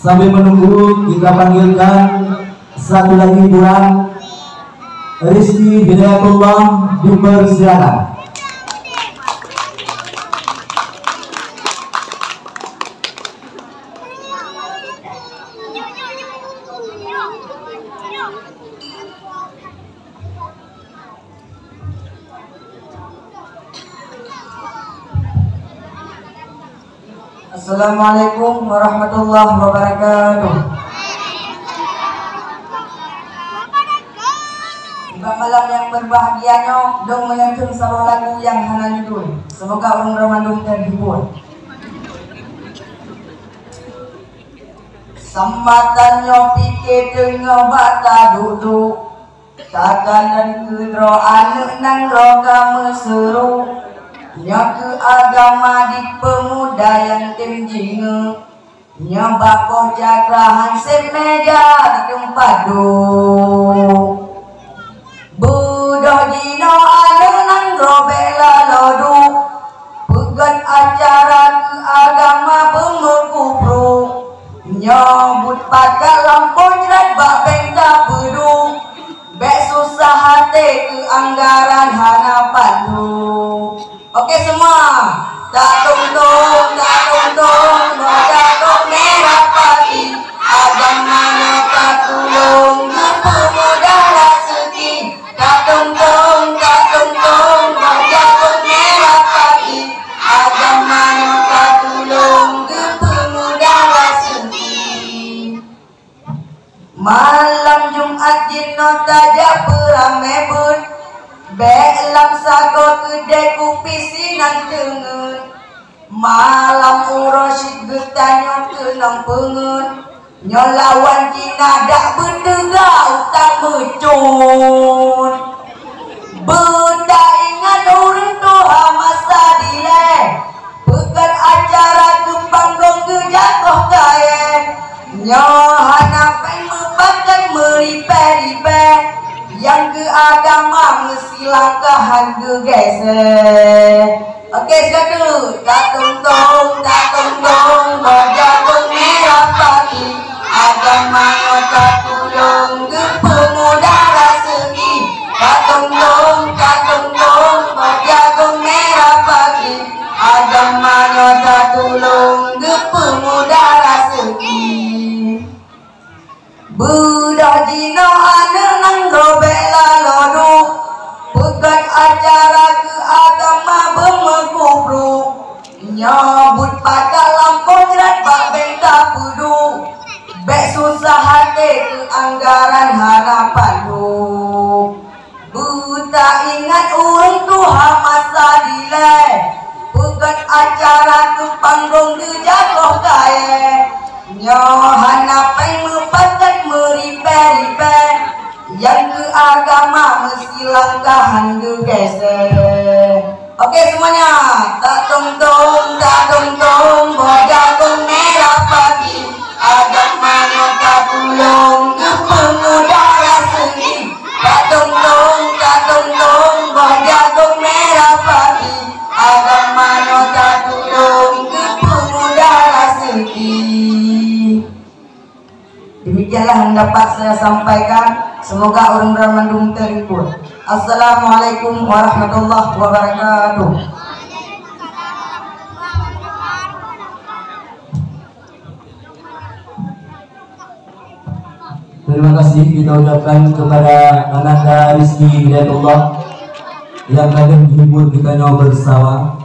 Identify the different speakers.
Speaker 1: Sambil menunggu kita panggilkan satu lagi kurang, Rizky Hidayatullah, dipersilakan.
Speaker 2: Assalamualaikum warahmatullahi wabarakatuh. Di malam yang berbahagianya, dong menyantun sebuah lagu yang hana judul. Semoga orang Ramadan terhibur. Sambatannya pikir dengan bata duduk, takanan kedro anak nang roga meseru. Nya ke agama di pemuda yang temjinge, nya bakoh jakrahan semeja di tempat duduk. Budoh jino ane nang robela lodu, pegat acara ke agama pemekupru. Nyambut pakai lampu jerat bak bengka pedung, bek susah hati ke anggaran hana pandu. Oke semua, tak tungtung, berjago merah pagi, agamanya tak tulung, pemuda raseki. Tak tungtung, berjago merah pagi, agamanya tak tulung, pemuda raseki. Malam Jumat jino tajak beramebun, belam sago kedai kopi sinan tengen. Malam urosyid getanyo tenang pengen, nyolawan Cina dak berdega utang mecun. Benda ingat orang doa masa dile, pekan acara ke panggung ke jatuh kaya. Nyohana pen mepakan meripe-ripe, yang ke agama mesti langkahan ke geser. Oke sekadu, tak tungtung, berjago merah pagi, agama tak tulung, ke pemuda raseki. Tak tungtung, berjago merah pagi, agama tak tulung, ke pemuda raseki. Budak jino ane nang robela lodu, pegat acara ke agama bermekubru. Nyambut pakai lampu jerat bak bengka pudu, bek susah hati ke anggaran harapan du. Buta ingat orang Tuhan masa dile, pegat acara ke panggung ke jagoh kaya. Nyohana pai mepakat meripe-ripe, yang ke agama mesti langkahan ke geser. Oke semuanya, tak tungtung, berjago merah pagi, agama tak tulung, ke pemuda raseki. Tak tungtung, berjago merah pagi, agama tak tulung, ke pemuda raseki. Demikianlah yang dapat saya sampaikan. Semoga orang Ramadan terhibur. Assalamualaikum warahmatullahi wabarakatuh.
Speaker 1: Terima kasih kita ucapkan kepada Ananda Rizky Hidayatullah yang akan menghibur kita bersama.